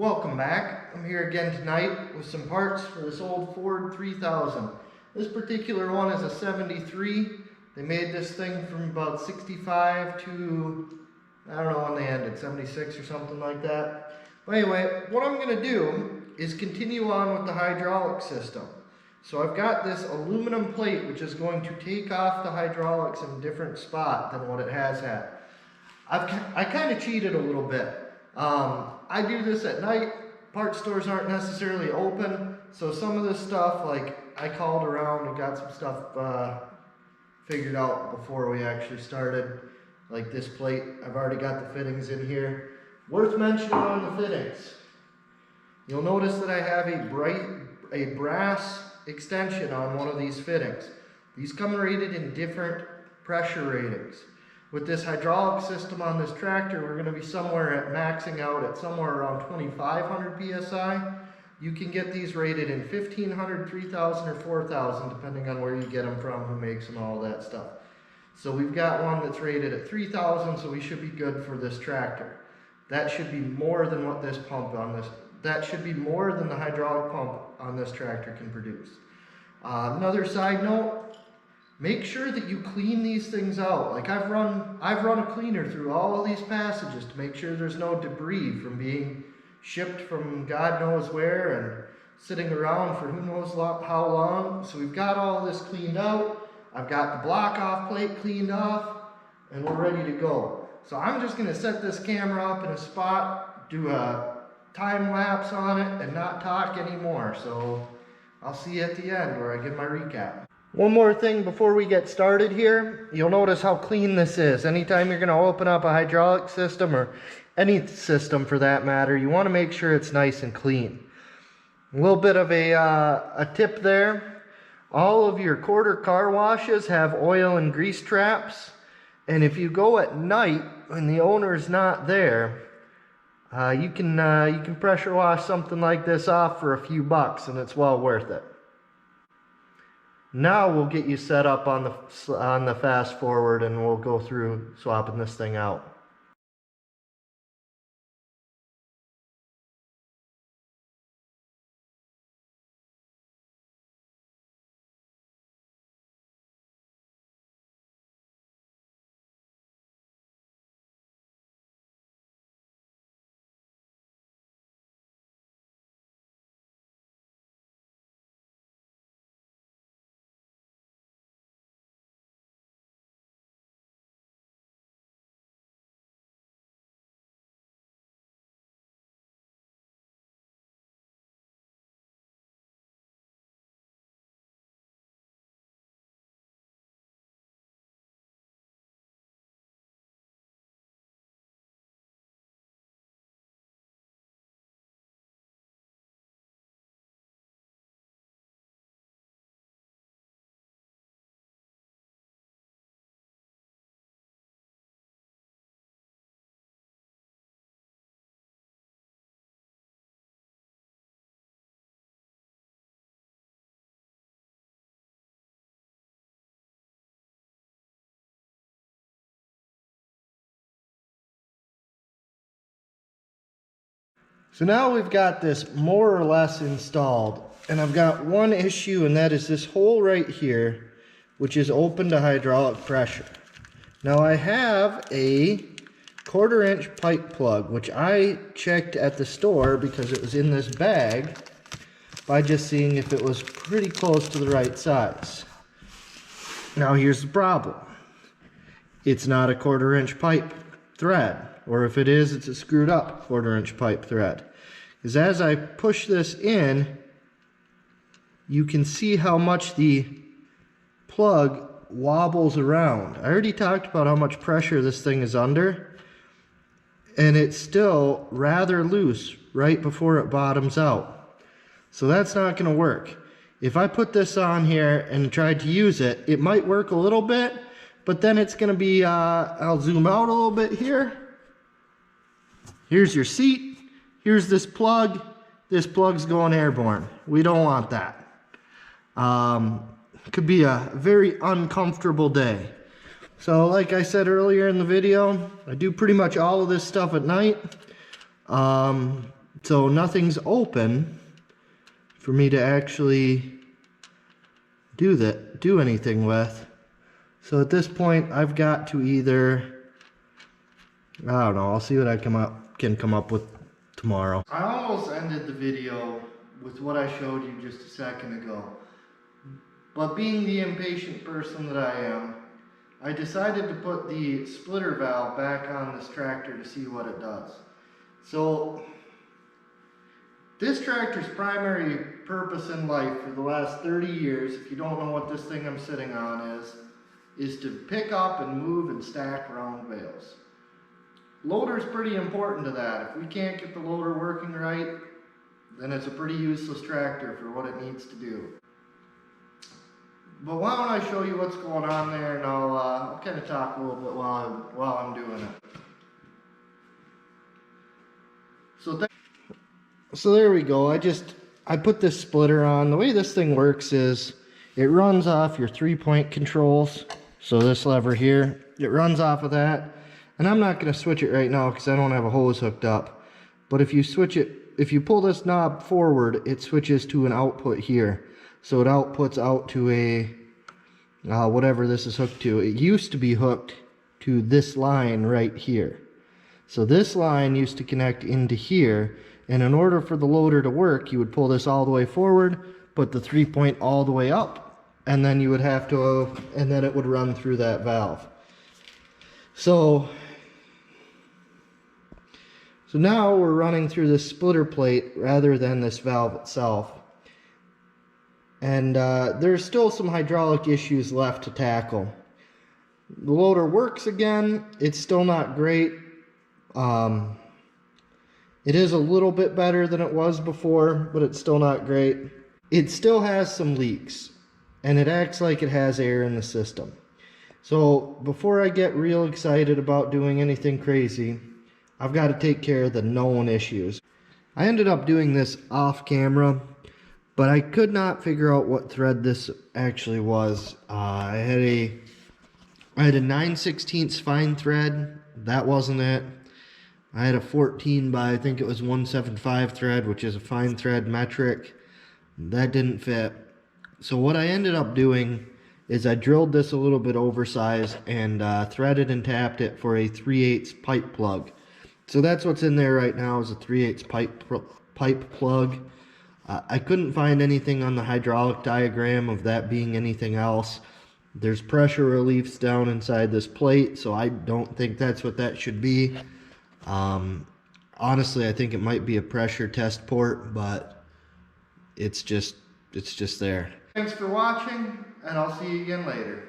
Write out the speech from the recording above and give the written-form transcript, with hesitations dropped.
welcome back. I'm here again tonight with some parts for this old Ford 3000. This particular one is a 73. They made this thing from about 65 to, I don't know when they ended, 76 or something like that. But anyway, what I'm going to do is continue on with the hydraulic system. So I've got this aluminum plate which is going to take off the hydraulics in a different spot than what it has had. I kind of cheated a little bit. I do this at night. Part stores aren't necessarily open, so some of this stuff, like, I called around and got some stuff figured out before we actually started. Like this plate, I've already got the fittings in here. Worth mentioning on the fittings, you'll notice that I have a brass extension on one of these fittings. These come rated in different pressure ratings. With this hydraulic system on this tractor, we're going to be somewhere at maxing out at somewhere around 2,500 psi. You can get these rated in 1,500, 3,000, or 4,000, depending on where you get them from, who makes them, all that stuff. So we've got one that's rated at 3,000, so we should be good for this tractor. That should be more than what this pump on this, that should be more than the hydraulic pump on this tractor can produce. Another side note, make sure that you clean these things out. Like I've run a cleaner through all of these passages to make sure there's no debris from being shipped from God knows where and sitting around for who knows how long. So we've got all this cleaned out. I've got the block off plate cleaned off, and we're ready to go. So I'm just gonna set this camera up in a spot, do a time lapse on it, and not talk anymore. So I'll see you at the end where I give my recap. One more thing before we get started here, you'll notice how clean this is. Anytime you're going to open up a hydraulic system, or any system for that matter, you want to make sure it's nice and clean. A little bit of a tip there. All of your quarter car washes have oil and grease traps, and if you go at night when the owner's not there, you can pressure wash something like this off for a few bucks, and it's well worth it. Now we'll get you set up on the fast forward, and we'll go through swapping this thing out. So now we've got this more or less installed, and I've got one issue, and that is this hole right here, which is open to hydraulic pressure. Now I have a 1/4 inch pipe plug, which I checked at the store because it was in this bag by just seeing if it was pretty close to the right size. Now here's the problem. It's not a 1/4 inch pipe thread. Or if it is, it's a screwed up 1/4 inch pipe thread. Because as I push this in, you can see how much the plug wobbles around. I already talked about how much pressure this thing is under, and it's still rather loose right before it bottoms out. So that's not going to work. If I put this on here and tried to use it, it might work a little bit, but then it's going to be, I'll zoom out a little bit here. Here's your seat, here's this plug's going airborne. We don't want that. Could be a very uncomfortable day. So like I said earlier in the video, I do pretty much all of this stuff at night. So nothing's open for me to actually do anything with. So at this point, I've got to either, I don't know, I'll see what I can come up with tomorrow. I almost ended the video with what I showed you just a second ago. But being the impatient person that I am, I decided to put the splitter valve back on this tractor to see what it does. So, this tractor's primary purpose in life for the last 30 years, if you don't know what this thing I'm sitting on is to pick up and move and stack round bales. Loader's pretty important to that. If we can't get the loader working right, then it's a pretty useless tractor for what it needs to do. But why don't I show you what's going on there, and I'll kind of talk a little bit while I'm doing it. So there we go. I put this splitter on. The way this thing works is it runs off your 3-point controls. So this lever here, it runs off of that. And I'm not going to switch it right now because I don't have a hose hooked up. But if you pull this knob forward, it switches to an output here. So it outputs out to a, whatever this is hooked to. It used to be hooked to this line right here. So this line used to connect into here. And in order for the loader to work, you would pull this all the way forward, put the 3-point all the way up, and then you would have to, and then it would run through that valve. So now we're running through this splitter plate rather than this valve itself. And there's still some hydraulic issues left to tackle. The loader works again. It's still not great. It is a little bit better than it was before, but it's still not great. It still has some leaks, and it acts like it has air in the system. So before I get real excited about doing anything crazy, I've got to take care of the known issues. I ended up doing this off camera, but I could not figure out what thread this actually was. I had a 9/16 fine thread. That wasn't it. I had a 14 by, I think it was 175 thread, which is a fine thread metric. That didn't fit. So what I ended up doing is I drilled this a little bit oversized and threaded and tapped it for a 3/8 pipe plug. So that's what's in there right now, is a 3/8 pipe plug. I couldn't find anything on the hydraulic diagram of that being anything else. There's pressure reliefs down inside this plate, so I don't think that's what that should be. Honestly, I think it might be a pressure test port, but it's just there. Thanks for watching, and I'll see you again later.